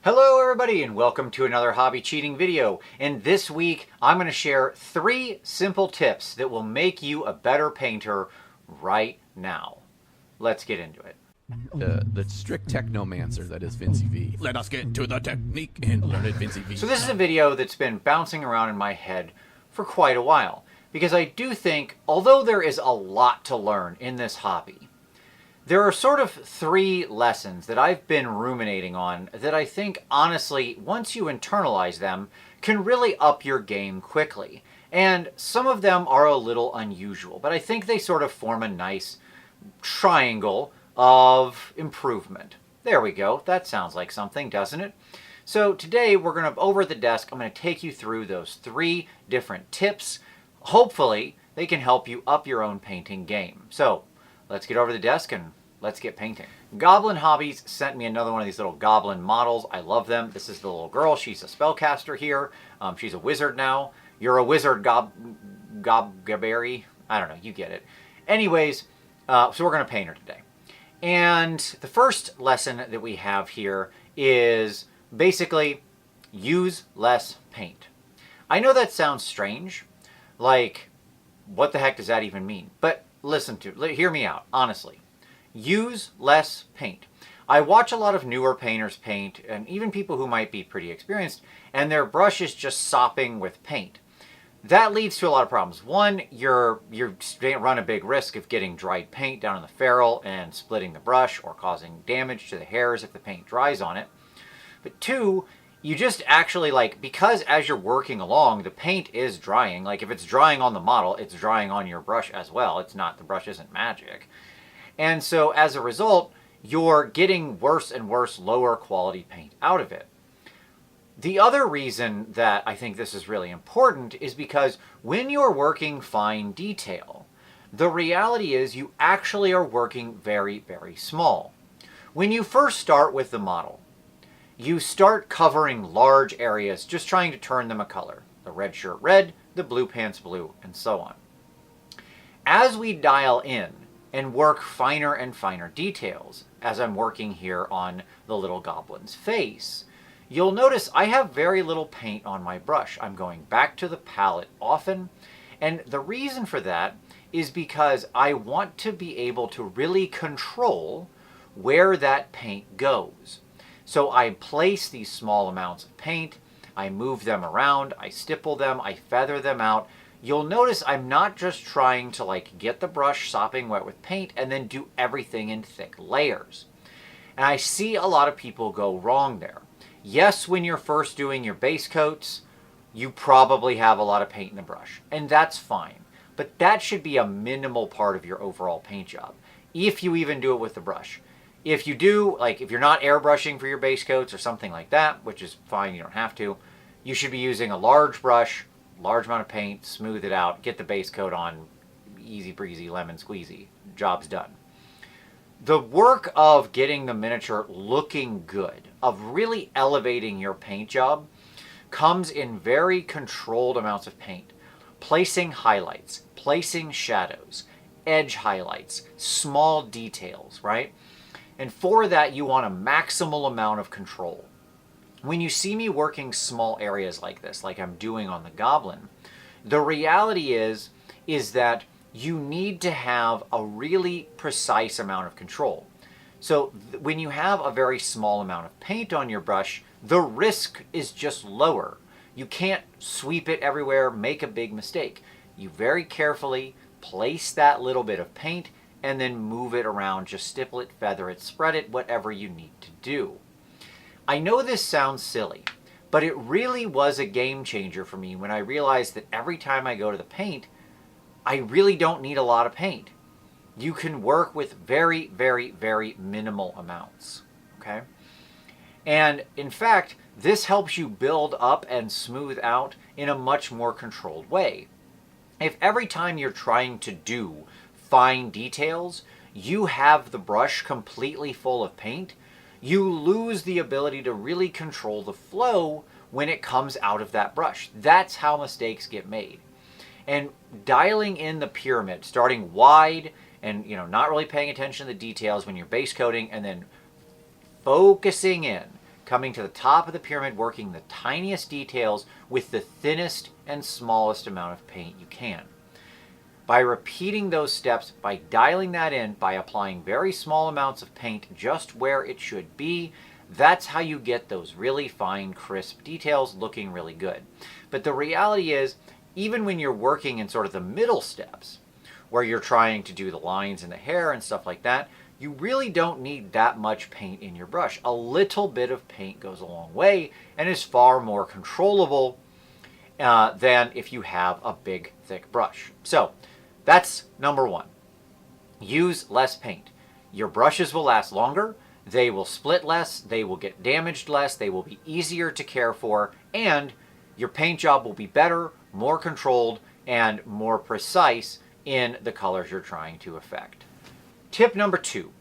Hello everybody and welcome to another hobby cheating video. And this week I'm going to share 3 simple tips that will make you a better painter right now. Let's get into it. The strict technomancer that is Vincey V. Let us get to the technique and learn it, Vincey V. So this is a video that's been bouncing around in my head for quite a while, because I do think, although there is a lot to learn in this hobby, there are sort of 3 lessons that I've been ruminating on that I think, honestly, once you internalize them, can really up your game quickly. And some of them are a little unusual, but I think they sort of form a nice triangle of improvement. There we go. That sounds like something, doesn't it? So today we're going to, over the desk, I'm going to take you through those 3 different tips. Hopefully they can help you up your own painting game. So let's get over the desk and let's get painting. Goblin Hobbies sent me another one of these little goblin models. I love them. This is the little girl. She's a spellcaster here. She's a wizard now. You're a wizard, Gobberry. I don't know. You get it. Anyways, so we're going to paint her today. And the first lesson that we have here is basically use less paint. I know that sounds strange. Like, what the heck does that even mean? But hear me out, honestly. Use less paint. I watch a lot of newer painters paint, and even people who might be pretty experienced, and their brush is just sopping with paint. That leads to a lot of problems. One, you run a big risk of getting dried paint down in the ferrule and splitting the brush or causing damage to the hairs if the paint dries on it. But 2, you just actually, because as you're working along, the paint is drying. Like, if it's drying on the model, it's drying on your brush as well. The brush isn't magic. And so as a result, you're getting worse and worse lower quality paint out of it. The other reason that I think this is really important is because when you're working fine detail, the reality is you actually are working very, very small. When you first start with the model, you start covering large areas, just trying to turn them a color. The red shirt red, the blue pants blue, and so on. As we dial in and work finer and finer details, as I'm working here on the little goblin's face, you'll notice I have very little paint on my brush. I'm going back to the palette often, and the reason for that is because I want to be able to really control where that paint goes. So I place these small amounts of paint, I move them around, I stipple them, I feather them out. You'll notice I'm not just trying to get the brush sopping wet with paint and then do everything in thick layers. And I see a lot of people go wrong there. Yes, when you're first doing your base coats, you probably have a lot of paint in the brush, and that's fine. But that should be a minimal part of your overall paint job, if you even do it with the brush. If you do, if you're not airbrushing for your base coats or something like that, which is fine, you don't have to, you should be using a large brush, large amount of paint, smooth it out, get the base coat on, easy breezy, lemon squeezy, job's done. The work of getting the miniature looking good, of really elevating your paint job, comes in very controlled amounts of paint. Placing highlights, placing shadows, edge highlights, small details, right? And for that, you want a maximal amount of control. When you see me working small areas like this, like I'm doing on the goblin, the reality is that you need to have a really precise amount of control. So when you have a very small amount of paint on your brush, the risk is just lower. You can't sweep it everywhere, make a big mistake. You very carefully place that little bit of paint and then move it around, just stipple it, feather it, spread it, whatever you need to do. I know this sounds silly, but it really was a game changer for me when I realized that every time I go to the paint, I really don't need a lot of paint. You can work with very, very, very minimal amounts, okay? And in fact, this helps you build up and smooth out in a much more controlled way. If every time you're trying to do fine details, you have the brush completely full of paint, you lose the ability to really control the flow when it comes out of that brush. That's how mistakes get made. And dialing in the pyramid, starting wide and not really paying attention to the details when you're base coating, and then focusing in coming to the top of the pyramid, working the tiniest details with the thinnest and smallest amount of paint you can. By repeating those steps, by dialing that in, by applying very small amounts of paint just where it should be, that's how you get those really fine, crisp details looking really good. But the reality is, even when you're working in sort of the middle steps, where you're trying to do the lines in the hair and stuff like that, you really don't need that much paint in your brush. A little bit of paint goes a long way and is far more controllable than if you have a big, thick brush. So that's number one. Use less paint. Your brushes will last longer, they will split less, they will get damaged less, they will be easier to care for, and your paint job will be better, more controlled, and more precise in the colors you're trying to affect. Tip number 2,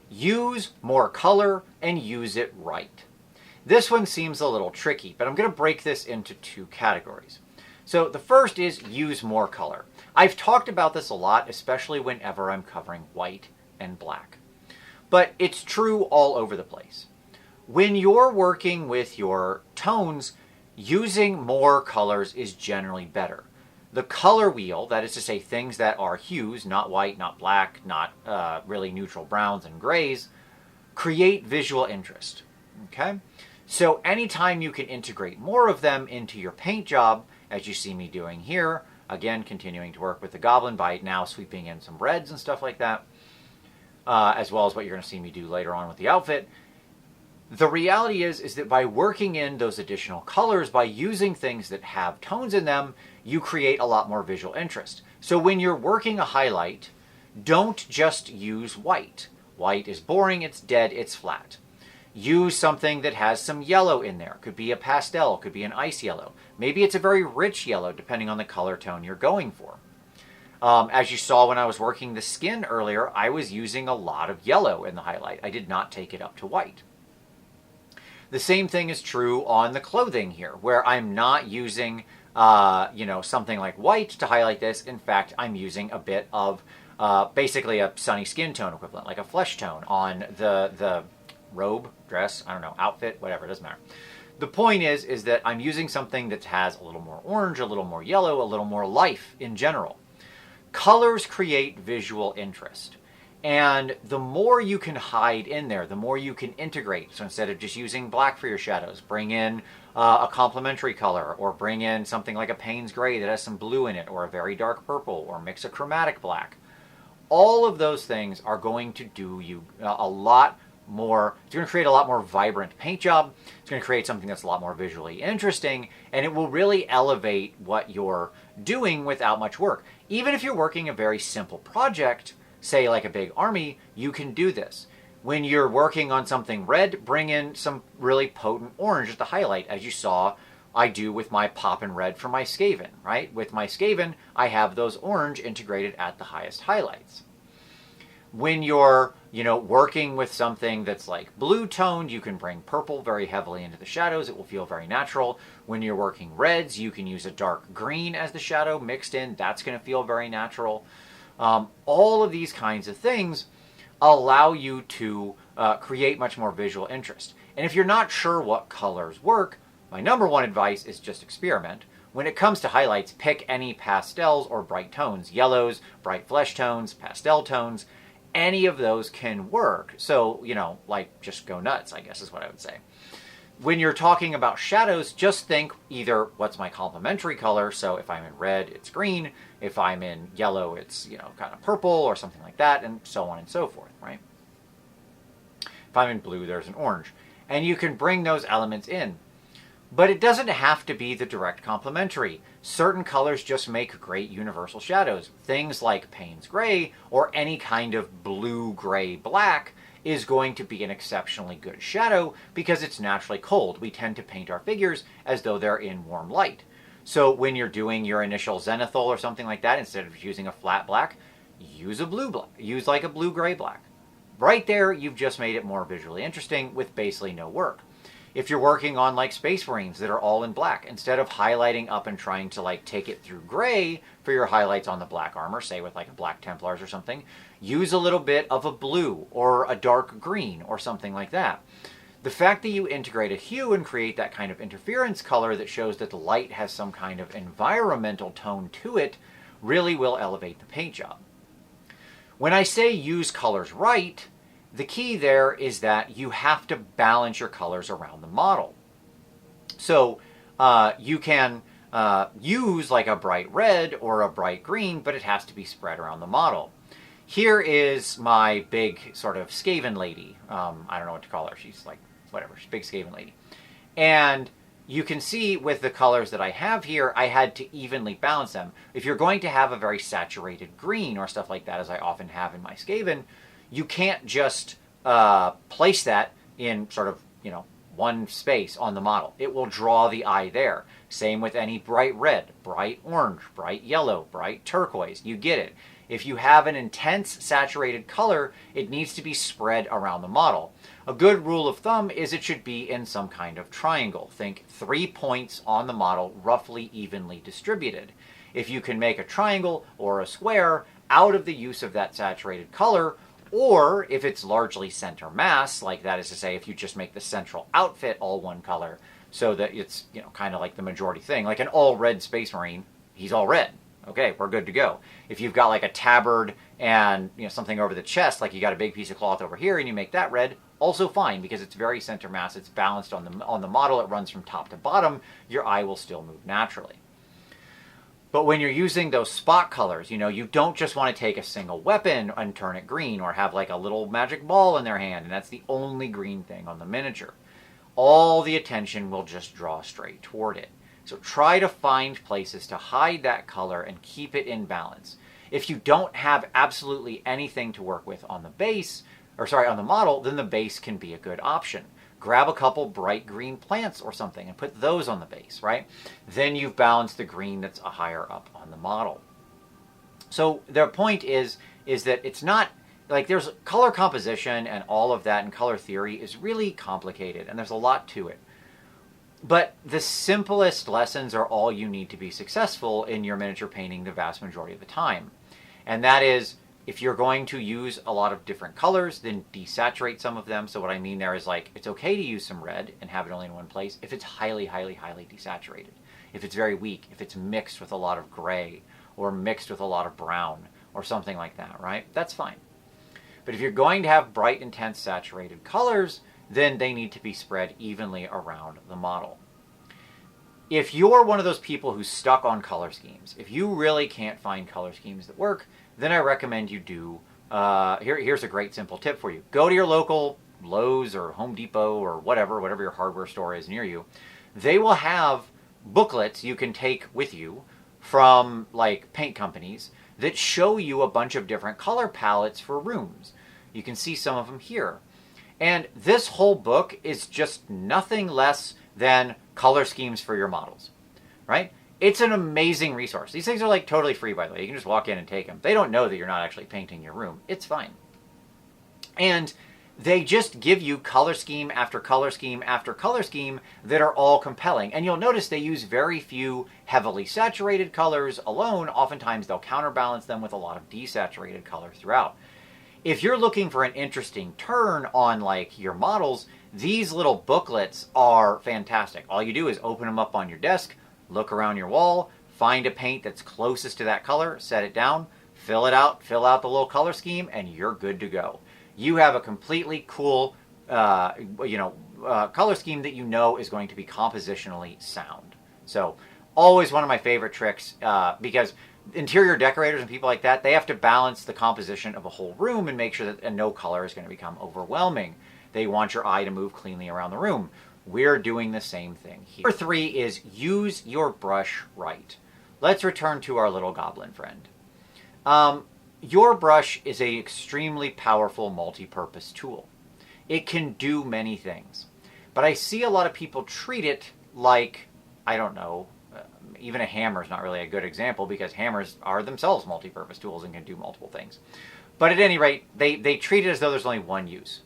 use more color and use it right. This one seems a little tricky, but I'm going to break this into 2 categories. So the first is use more color. I've talked about this a lot, especially whenever I'm covering white and black. But it's true all over the place. When you're working with your tones, using more colors is generally better. The color wheel, that is to say things that are hues, not white, not black, not really neutral browns and grays, create visual interest. Okay? So anytime you can integrate more of them into your paint job, as you see me doing here, again, continuing to work with the goblin by now sweeping in some reds and stuff like that, as well as what you're going to see me do later on with the outfit. The reality is that by working in those additional colors, by using things that have tones in them, you create a lot more visual interest. So when you're working a highlight, don't just use white. White is boring, it's dead, it's flat. Use something that has some yellow in there. Could be a pastel, could be an ice yellow. Maybe it's a very rich yellow, depending on the color tone you're going for. As you saw when I was working the skin earlier, I was using a lot of yellow in the highlight. I did not take it up to white. The same thing is true on the clothing here, where I'm not using, something like white to highlight this. In fact, I'm using a bit of basically a sunny skin tone equivalent, like a flesh tone on the robe, dress, I don't know, outfit, whatever, it doesn't matter. The point is that I'm using something that has a little more orange, a little more yellow, a little more life in general. Colors create visual interest. And the more you can hide in there, the more you can integrate. So instead of just using black for your shadows, bring in a complementary color, or bring in something like a Payne's Gray that has some blue in it, or a very dark purple, or mix a chromatic black. All of those things are going to do you a lot more. It's going to create a lot more vibrant paint job. It's going to create something that's a lot more visually interesting, and it will really elevate what you're doing without much work. Even if you're working a very simple project, say like a big army, you can do this. When you're working on something red, bring in some really potent orange as the highlight, as you saw I do with my poppin' red for my Skaven, right? With my Skaven, I have those orange integrated at the highest highlights. When you're, working with something that's like blue toned, you can bring purple very heavily into the shadows. It will feel very natural. When you're working reds, you can use a dark green as the shadow mixed in. That's going to feel very natural. All of these kinds of things allow you to create much more visual interest. And if you're not sure what colors work, my number one advice is just experiment. When it comes to highlights, pick any pastels or bright tones. Yellows, bright flesh tones, pastel tones. Any of those can work. So, just go nuts, I guess is what I would say. When you're talking about shadows, just think either what's my complementary color. So if I'm in red, it's green. If I'm in yellow, it's, kind of purple or something like that, and so on and so forth, right? If I'm in blue, there's an orange. And you can bring those elements in. But it doesn't have to be the direct complementary. Certain colors just make great universal shadows. Things like Payne's Gray or any kind of blue, gray, black is going to be an exceptionally good shadow because it's naturally cold. We tend to paint our figures as though they're in warm light. So when you're doing your initial zenithal or something like that, instead of using a flat black, use a blue black. Use like a blue-gray black. Right there, you've just made it more visually interesting with basically no work. If you're working on like Space Marines that are all in black, instead of highlighting up and trying to take it through gray for your highlights on the black armor, say with like a Black Templars or something, use a little bit of a blue or a dark green or something like that. The fact that you integrate a hue and create that kind of interference color that shows that the light has some kind of environmental tone to it really will elevate the paint job. When I say use colors right, the key there is that you have to balance your colors around the model. So you can use like a bright red or a bright green, but it has to be spread around the model. Here is my big sort of Skaven lady. I don't know what to call her. She's like, whatever, she's a big Skaven lady. And you can see with the colors that I have here, I had to evenly balance them. If you're going to have a very saturated green or stuff like that, as I often have in my Skaven, you can't just place that in sort of, one space on the model. It will draw the eye there. Same with any bright red, bright orange, bright yellow, bright turquoise. You get it. If you have an intense saturated color, it needs to be spread around the model. A good rule of thumb is it should be in some kind of triangle. Think 3 points on the model, roughly evenly distributed. If you can make a triangle or a square out of the use of that saturated color, or if it's largely center mass, like that is to say, if you just make the central outfit all one color, so that it's, kind of like the majority thing, like an all red Space Marine, he's all red. Okay, we're good to go. If you've got like a tabard and something over the chest, like you got a big piece of cloth over here and you make that red, also fine, because it's very center mass, it's balanced on the model, it runs from top to bottom, your eye will still move naturally. But when you're using those spot colors, you don't just want to take a single weapon and turn it green, or have like a little magic ball in their hand and that's the only green thing on the miniature. All the attention will just draw straight toward it. So try to find places to hide that color and keep it in balance. If you don't have absolutely anything to work with on the base, on the model, then the base can be a good option. Grab a couple bright green plants or something and put those on the base, right? Then you've balanced the green that's higher up on the model. So their point is that it's not like there's color composition and all of that, and color theory is really complicated and there's a lot to it. But the simplest lessons are all you need to be successful in your miniature painting the vast majority of the time. And that is, if you're going to use a lot of different colors, then desaturate some of them. So what I mean there is like, it's okay to use some red and have it only in one place if it's highly, highly, highly desaturated. If it's very weak, if it's mixed with a lot of gray or mixed with a lot of brown or something like that, right? That's fine. But if you're going to have bright, intense, saturated colors, then they need to be spread evenly around the model. If you're one of those people who's stuck on color schemes, if you really can't find color schemes that work, then I recommend you do, here's a great simple tip for you. Go to your local Lowe's or Home Depot or whatever your hardware store is near you. They will have booklets you can take with you from like paint companies that show you a bunch of different color palettes for rooms. You can see some of them here. And this whole book is just nothing less than color schemes for your models, right? It's an amazing resource. These things are like totally free, by the way. You can just walk in and take them. They don't know that you're not actually painting your room. It's fine. And they just give you color scheme after color scheme after color scheme that are all compelling. And you'll notice they use very few heavily saturated colors alone. Oftentimes they'll counterbalance them with a lot of desaturated colors throughout. If you're looking for an interesting turn on like your models, these little booklets are fantastic. All you do is open them up on your desk, look around your wall, find a paint that's closest to that color, set it down, fill it out, fill out the little color scheme, and you're good to go. You have a completely cool, color scheme that you know is going to be compositionally sound. So, always one of my favorite tricks, because interior decorators and people like that, they have to balance the composition of a whole room and make sure that no color is going to become overwhelming. They want your eye to move cleanly around the room. We're doing the same thing here. Number 3 is use your brush right. Let's return to our little goblin friend. Your brush is an extremely powerful multi-purpose tool. It can do many things. But I see a lot of people treat it like, I don't know, even a hammer is not really a good example because hammers are themselves multi-purpose tools and can do multiple things. But at any rate, they treat it as though there's only one use.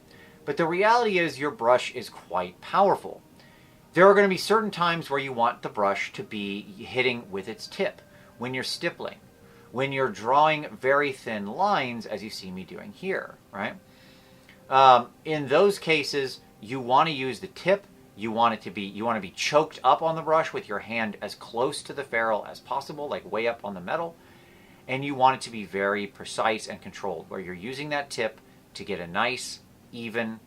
But the reality is your brush is quite powerful. There are going to be certain times where you want the brush to be hitting with its tip, when you're stippling, when you're drawing very thin lines, as you see me doing here, right? In those cases, you want to use the tip. You want to be choked up on the brush with your hand as close to the ferrule as possible, like way up on the metal. And you want it to be very precise and controlled, where you're using that tip to get a nice, even,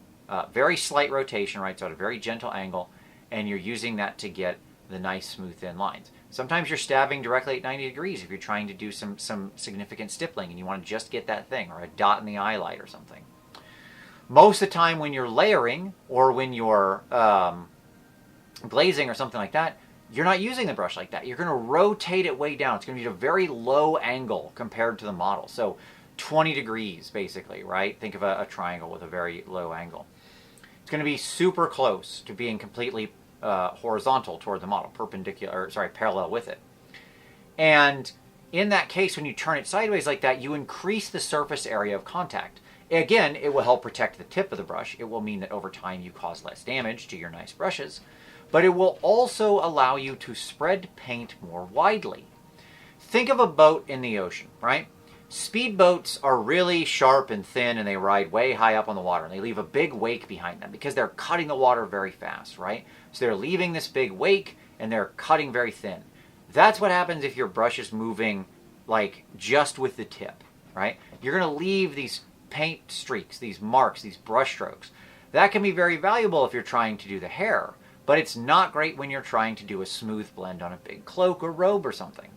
very slight rotation, right? So at a very gentle angle, and you're using that to get the nice, smooth, thin lines. Sometimes you're stabbing directly at 90 degrees if you're trying to do some significant stippling and you want to just get that thing, or a dot in the eye light or something. Most of the time when you're layering or when you're glazing or something like that, you're not using the brush like that. You're going to rotate it way down. It's going to be at a very low angle compared to the model. So 20 degrees, basically, right? Think of a triangle with a very low angle. It's going to be super close to being completely horizontal toward the model, parallel with it. And in that case, when you turn it sideways like that, you increase the surface area of contact. Again, it will help protect the tip of the brush. It will mean that over time you cause less damage to your nice brushes, but it will also allow you to spread paint more widely. Think of a boat in the ocean, right? Speedboats are really sharp and thin, and they ride way high up on the water, and they leave a big wake behind them because they're cutting the water very fast, right? So they're leaving this big wake, and they're cutting very thin. That's what happens if your brush is moving like just with the tip, right? You're going to leave these paint streaks, these marks, these brush strokes. That can be very valuable if you're trying to do the hair, but it's not great when you're trying to do a smooth blend on a big cloak or robe or something.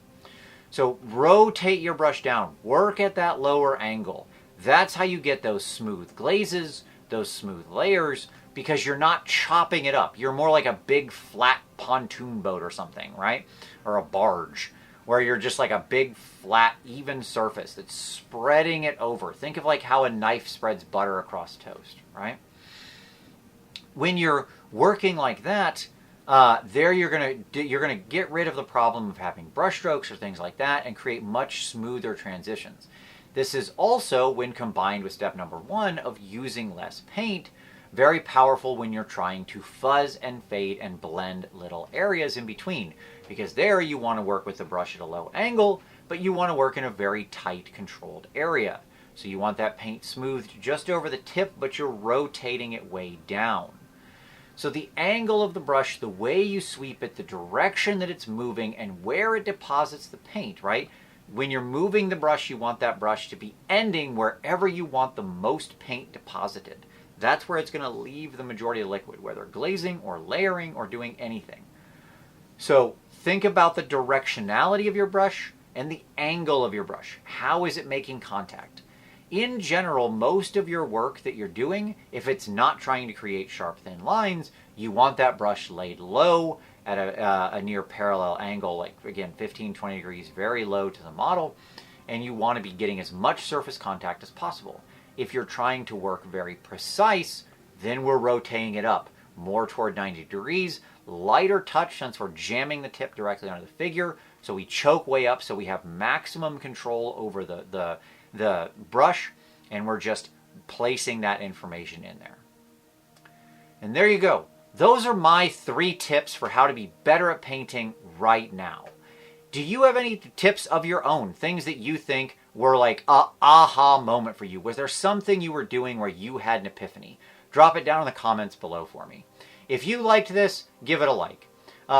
So rotate your brush down, work at that lower angle. That's how you get those smooth glazes, those smooth layers, because you're not chopping it up. You're more like a big flat pontoon boat or something, right? Or a barge, where you're just like a big flat even surface that's spreading it over. Think of like how a knife spreads butter across toast, right? When you're working like that, there you're gonna get rid of the problem of having brush strokes or things like that and create much smoother transitions. This is also, when combined with step number 1 of using less paint, very powerful when you're trying to fuzz and fade and blend little areas in between, because there you want to work with the brush at a low angle, but you want to work in a very tight, controlled area. So you want that paint smoothed just over the tip, but you're rotating it way down. So the angle of the brush, the way you sweep it, the direction that it's moving, and where it deposits the paint, right? When you're moving the brush, you want that brush to be ending wherever you want the most paint deposited. That's where it's going to leave the majority of the liquid, whether glazing or layering or doing anything. So think about the directionality of your brush and the angle of your brush. How is it making contact? In general, most of your work that you're doing, if it's not trying to create sharp, thin lines, you want that brush laid low at a near parallel angle, like, again, 15, 20 degrees, very low to the model, and you want to be getting as much surface contact as possible. If you're trying to work very precise, then we're rotating it up more toward 90 degrees, lighter touch since we're jamming the tip directly onto the figure, so we choke way up so we have maximum control over the brush, and we're just placing that information in there. And there you go. Those are my 3 tips for how to be better at painting right now. Do you have any tips of your own? Things that you think were like a aha moment for you? Was there something you were doing where you had an epiphany? Drop it down in the comments below for me. If you liked this, give it a like.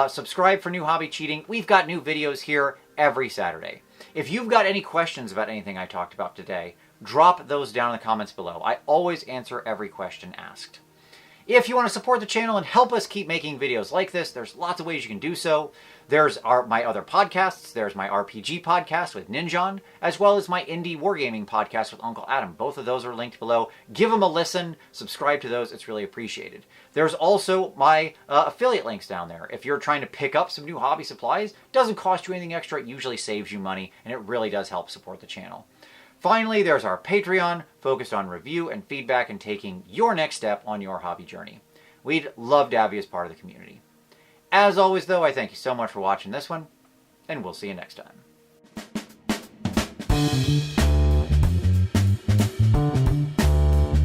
Subscribe for new hobby cheating. We've got new videos here every Saturday. If you've got any questions about anything I talked about today, drop those down in the comments below. I always answer every question asked. If you want to support the channel and help us keep making videos like this, there's lots of ways you can do so. There's my other podcasts. There's my RPG podcast with Ninjon, as well as my indie wargaming podcast with Uncle Adam. Both of those are linked below. Give them a listen. Subscribe to those. It's really appreciated. There's also my affiliate links down there. If you're trying to pick up some new hobby supplies, it doesn't cost you anything extra. It usually saves you money, and it really does help support the channel. Finally, there's our Patreon, focused on review and feedback and taking your next step on your hobby journey. We'd love to have you as part of the community. As always, though, I thank you so much for watching this one, and we'll see you next time.